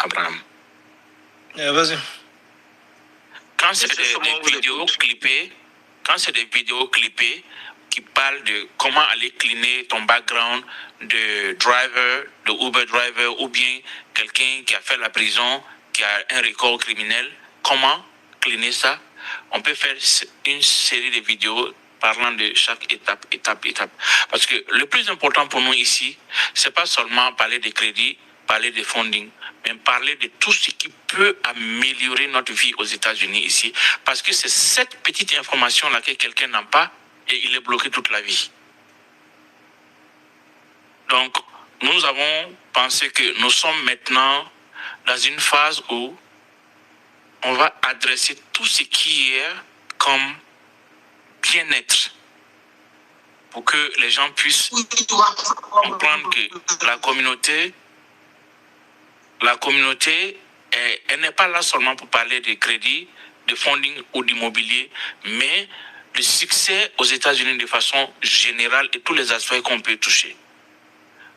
Abraham. Vas-y. Quand c'est des vidéos clippées, qui parlent de comment aller cleaner ton background de driver, de Uber driver, ou bien quelqu'un qui a fait la prison, qui a un record criminel, comment cleaner ça, on peut faire une série de vidéos parlant de chaque étape. Parce que le plus important pour nous ici, c'est pas seulement parler de crédit, parler de funding, mais parler de tout ce qui peut améliorer notre vie aux États-Unis ici. Parce que c'est cette petite information-là que quelqu'un n'a pas et il est bloqué toute la vie. Donc, nous avons pensé que nous sommes maintenant dans une phase où on va adresser tout ce qui est comme bien-être pour que les gens puissent comprendre que la communauté, elle n'est pas là seulement pour parler de crédit, de funding ou d'immobilier, mais le succès aux États-Unis de façon générale et tous les aspects qu'on peut toucher.